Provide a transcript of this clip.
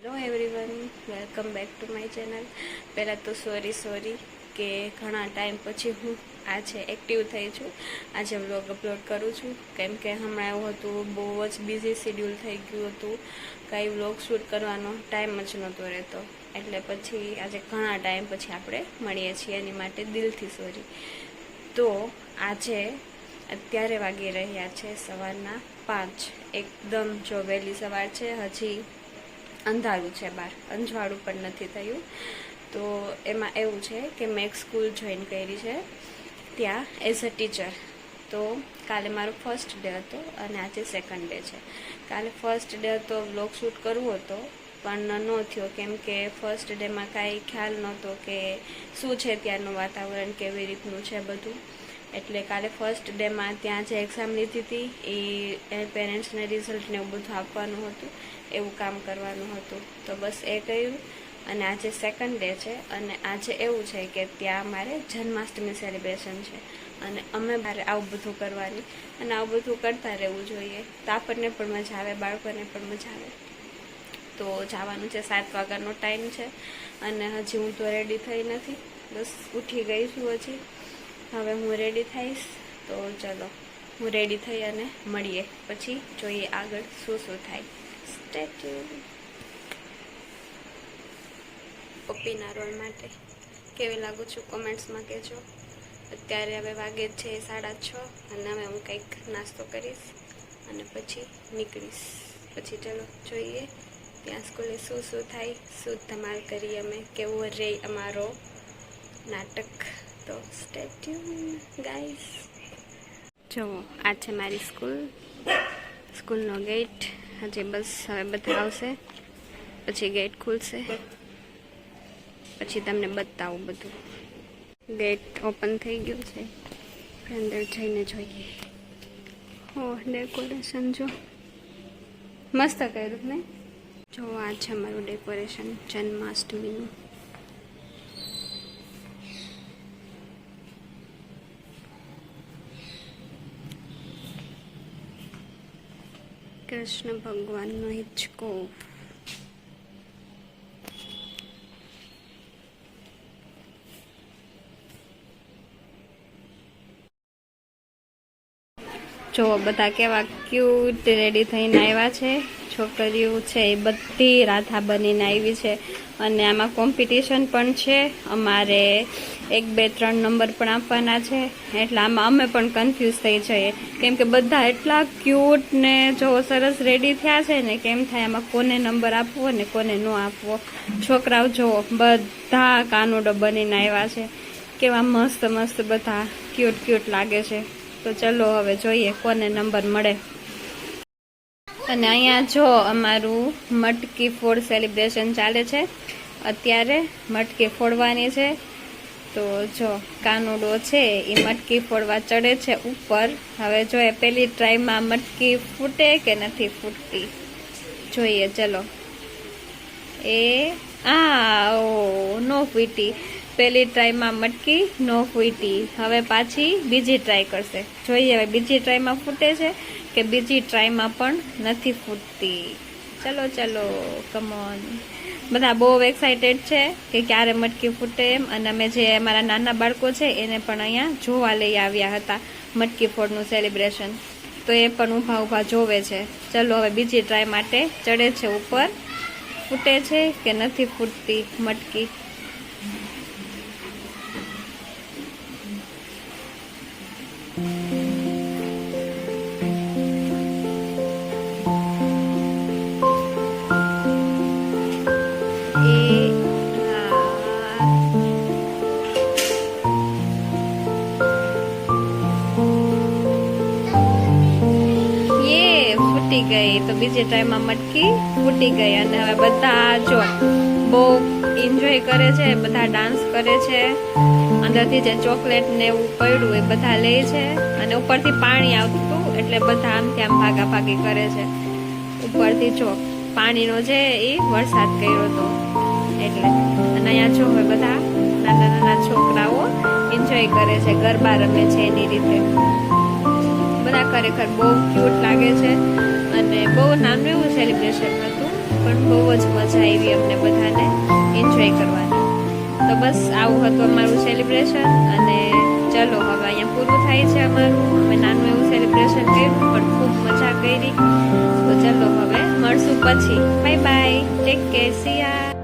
Hello everyone, welcome back to my channel. પહેલાં તો sorry કે ઘણા ટાઈમ પછી હું આજે એક્ટિવ થઈ છું. આજે વ્લોગ અપલોડ કરું છું કેમ કે હમણાં એવું હતું, બહુ જ બિઝી શેડ્યુલ થઈ ગયું હતું. કાંઈ વ્લોગ શૂટ કરવાનો ટાઈમ જ નહોતો રહેતો, એટલે પછી આજે ઘણા ટાઈમ પછી આપણે મળીએ છીએ. એની માટે દિલથી સોરી. તો આજે અત્યારે વાગી રહ્યા છે સવારના 5. એકદમ જો વહેલી સવાર છે, હજી અંધારું છે, બહાર અંજવાળું પણ નથી થયું. તો એમાં એવું છે કે મેં એક સ્કૂલ જોઈન કરી છે ત્યાં એઝ અ ટીચર. તો કાલે મારો ફર્સ્ટ ડે હતો અને આજે સેકન્ડ ડે છે. કાલે ફર્સ્ટ ડે હતો, વ્લોગ શૂટ કરવો હતો પણ ન થયો કેમ કે ફર્સ્ટ ડેમાં કાંઈ ખ્યાલ નહોતો કે શું છે ત્યાંનું વાતાવરણ, કેવી રીતનું છે બધું. એટલે કાલે ફર્સ્ટ ડેમાં ત્યાં જે એક્ઝામ લીધી હતી એ પેરેન્ટ્સને રિઝલ્ટને એવું બધું આપવાનું હતું, એવું કામ કરવાનું હતું. તો બસ એ કર્યું. અને આજે સેકન્ડ ડે છે અને આજે એવું છે કે ત્યાં મારે જન્માષ્ટમી સેલિબ્રેશન છે અને અમે મારે આવું બધું કરવાની અને આવું બધું કરતા રહેવું જોઈએ. તો આપણને પણ મજા આવે, બાળકોને પણ મજા આવે. તો જવાનું છે, 7 વાગ્યાનો ટાઈમ છે અને હજી હું તો રેડી થઈ નથી, બસ ઉઠી ગઈ છું હજી. હવે હું રેડી થઈશ. તો ચલો હું રેડી થઈ અને મળીએ, પછી જોઈએ આગળ શું શું થાય. Stay tune. પપ્પીના રોલ માટે કેવી લાગુ છું કોમેન્ટ્સમાં કહેજો. અત્યારે હવે વાગે છે 6:30 અને હવે હું કંઈક નાસ્તો કરીશ અને પછી નીકળીશ. પછી ચલો જોઈએ ત્યાં સ્કૂલે શું શું થાય, શું ધમાલ કરીએ અમે, કેવો રહે અમારો નાટક. તો સ્ટે ટ્યુન ગાઈઝ. જો આ છે મારી સ્કૂલનો ગેટ. હજી બસ હવે બધા આવશે પછી ગેટ ખુલશે, પછી તમને બતાવું બધું. ગેટ ઓપન થઈ ગયું છે, અંદર જઈને જોઈએ. હો, ડેકોરેશન જો મસ્ત કર્યું ને. જો આ છે અમારું ડેકોરેશન જન્માષ્ટમીનું. કૃષ્ણ ભગવાનનો હિંચકો. જો બધા કેવા ક્યુટ રેડી થઈને આવ્યા છે. છોકરીઓ છે એ બધી રાધા બનીને આવી છે અને આમાં કોમ્પિટિશન પણ છે. અમારે 1, 2, 3 નંબર પણ આપવાના છે, એટલે આમાં અમે પણ કન્ફ્યુઝ થઈ જઈએ કેમ કે બધા એટલા ક્યુટ ને જો સરસ રેડી થયા છે ને, કેમ થાય આમાં કોને નંબર આપવો ને કોને ન આપવો. છોકરાઓ જો બધા કાનુડો બનીને આવ્યા છે, કેવા મસ્ત મસ્ત બધા ક્યુટ લાગે છે. તો ચલો હવે જોઈએ કોને નંબર મળે. અને અહીંયા જો અમારું મટકી ફોડ સેલિબ્રેશન ચાલે છે. અત્યારે મટકી ફોડવાની છે. તો જો કાનુડો છે એ મટકી ફોડવા ચડે છે ઉપર. હવે જોઈએ પેલી ટ્રાયમાં મટકી ફૂટે કે નથી ફૂટતી, જોઈએ. ચલો નો ફૂટી. પહેલી ટ્રાયમાં મટકી નો ફૂટી. હવે પાછી બીજી ટ્રાય કરશે. જોઈએ હવે બીજી ટ્રાયમાં ફૂટે છે કે બીજી ટ્રાયમાં પણ નથી ફૂટતી. ચલો કમોન. બધા બહુ એક્સાઇટેડ છે કે ક્યારે મટકી ફૂટે એમ. અને અમે જે અમારા નાના બાળકો છે એને પણ અહીંયા જોવા લઈ આવ્યા હતા મટકી ફોડનું સેલિબ્રેશન. તો એ પણ ઊભા જોવે છે. ચલો હવે બીજી ટ્રાય માટે ચડે છે ઉપર. ફૂટે છે કે નથી ફૂટતી મટકી. ગઈ. તો બીજી ટ્રાયમાં મટકી ફૂટી ગઈ અને હવે બધા જો બહુ એન્જોય કરે છે, બધા ડાન્સ કરે છે. અંદરથી જે ચોકલેટ ને એવું પડ્યું એ બધા લે છે અને ઉપરથી પાણી આવતું એટલે બધા આમથી આમ ભાગાભાગી કરે છે. ઉપરથી જો પાણીનો છે એ વરસાદ કર્યો હતો એટલે. અને અહીંયા જો બધા નાના છોકરાઓ એન્જોય કરે છે, ગરબા રમે છે એની રીતે. બધા ખરેખર બહુ ક્યુટ લાગે છે અને બહુ નાનું એવું સેલિબ્રેશન હતું. પણ બહુ જ મજા આવી અમને બધાને એન્જોય કરવાની. તો બસ આવું હતું અમારું સેલિબ્રેશન. અને ચલો હવે અહીંયા પૂરું થાય છે અમારું. અમે નાનું એવું સેલિબ્રેશન કર્યું પણ ખૂબ મજા કરી. તો ચલો હવે મળશું પછી. Bye bye, take care, see યા.